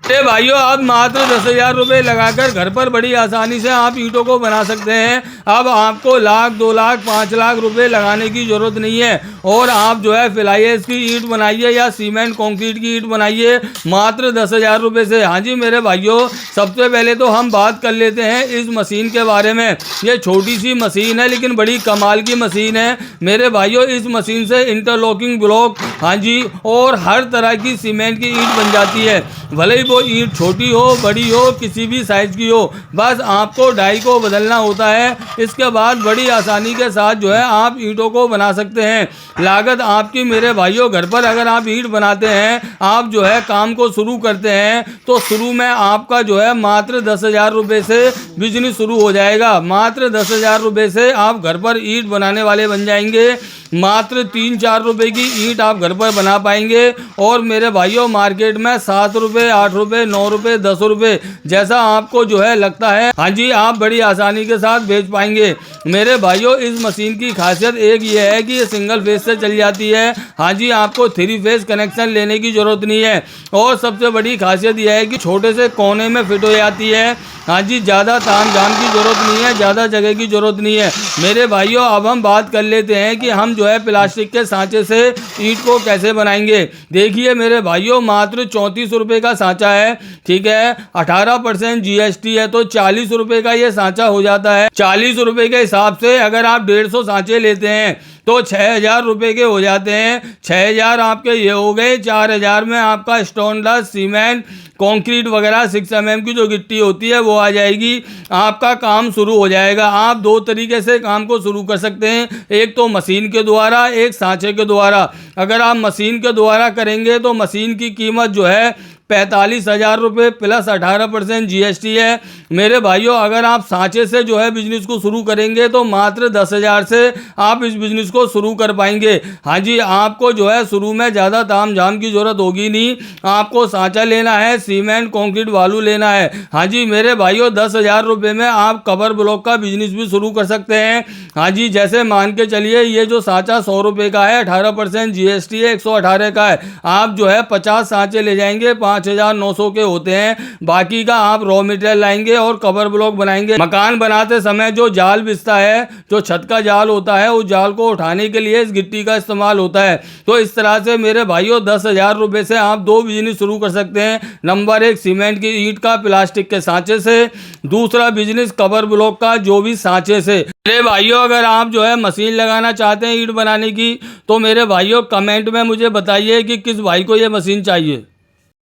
अरे भाइयों, अब मात्र 10,000 रुपये लगाकर घर पर बड़ी आसानी से आप ईंटों को बना सकते हैं। अब आपको लाख, 2 लाख, 5 लाख रुपए लगाने की ज़रूरत नहीं है। और आप जो है फिलाइस की ईंट बनाइए या सीमेंट कंक्रीट की ईंट बनाइए मात्र 10,000 रुपये से। हाँ जी मेरे भाइयों, सबसे पहले तो हम बात कर लेते हैं इस मशीन के बारे में। ये छोटी सी मशीन है लेकिन बड़ी कमाल की मशीन है मेरे भाइयों। इस मशीन से इंटरलॉकिंग ब्लॉक, हाँ जी, और हर तरह की सीमेंट की ईंट बन जाती है। भले ही वो ईंट छोटी हो, बड़ी हो, किसी भी साइज़ की हो, बस आपको डाई को बदलना होता है। इसके बाद बड़ी आसानी के साथ जो है आप ईंटों को बना सकते हैं। लागत आपकी मेरे भाइयों, घर पर अगर आप ईंट बनाते हैं, आप जो है काम को शुरू करते हैं, तो शुरू में आपका जो है मात्र 10,000 रुपये से बिजनेस शुरू हो जाएगा। मात्र 10,000 रुपये से आप घर पर ईंट बनाने वाले बन जाएंगे। मात्र 3-4 रुपये की ईंट आप घर पर बना पाएंगे। और मेरे भाइयों, मार्केट में 7 रुपये, 8 रुपये, 9 रुपये, 10 रुपये जैसा आपको जो है लगता है, हाँ जी, आप बड़ी आसानी के साथ बेच पाएंगे। मेरे भाइयों, इस मशीन की खासियत एक ये है कि ये सिंगल फेज से चल जाती है। हाँ जी, आपको 3 फेज कनेक्शन लेने की ज़रूरत नहीं है। और सबसे बड़ी खासियत यह है कि छोटे से कोने में फिट हो जाती है। हाँ जी, ज़्यादा ताम झाम की ज़रूरत नहीं है, ज़्यादा जगह की ज़रूरत नहीं है। मेरे भाइयों, अब हम बात कर लेते हैं कि हम जो है प्लास्टिक के सांचे से ईंट को कैसे बनाएंगे। देखिए मेरे भाइयों, मात्र 34 रुपये का सांचा है, ठीक है। 18% GST है तो 40 रुपये का ये सांचा हो जाता है। 40 रुपये के हिसाब से अगर आप 150 सांचे लेते हैं तो 6,000 रुपये के हो जाते हैं। 6,000 आपके ये हो गए। 4,000 में आपका स्टोन डस्ट, सीमेंट, कंक्रीट वगैरह 6 mm की जो गिट्टी होती है वो आ जाएगी। आपका काम शुरू हो जाएगा। आप 2 तरीके से काम को शुरू कर सकते हैं, एक तो मशीन के द्वारा, एक सांचे के द्वारा। अगर आप मशीन के द्वारा करेंगे तो मशीन की कीमत जो है 45,000 रुपये प्लस 18% GST है। मेरे भाइयों, अगर आप सांचे से जो है बिजनेस को शुरू करेंगे तो मात्र 10,000 से आप इस बिजनेस को शुरू कर पाएंगे। हाँ जी, आपको जो है शुरू में ज़्यादा ताम झाम की ज़रूरत होगी नहीं। आपको सांचा लेना है, सीमेंट, कंक्रीट, बालू लेना है। हाँ जी मेरे भाइयों, 10,000 रुपये में आप कवर ब्लॉक का बिजनेस भी शुरू कर सकते हैं। हाँ जी, जैसे मान के चलिए ये जो सांचा 100 रुपये का है, 18% GST है, 118 का है। आप जो है 50 सांचे ले जाएंगे, 5,900 के होते हैं। बाकी का आप रॉ मटेरियल लाएंगे और कवर ब्लॉक बनाएंगे। मकान बनाते समय जो जाल बिछता है, जो छत का जाल होता है, उस जाल को उठाने के लिए इस गिट्टी का इस्तेमाल होता है। तो इस तरह से मेरे भाइयों, 10,000 रुपये से आप 2 बिजनेस शुरू कर सकते हैं। नंबर 1 सीमेंट की ईंट का प्लास्टिक के सांचे से, दूसरा बिजनेस कवर ब्लॉक का जो भी सांचे से। मेरे भाइयों, अगर आप जो है मशीन लगाना चाहते हैं ईंट बनाने की, तो मेरे भाइयों कमेंट में मुझे बताइए कि किस भाई को ये मशीन चाहिए।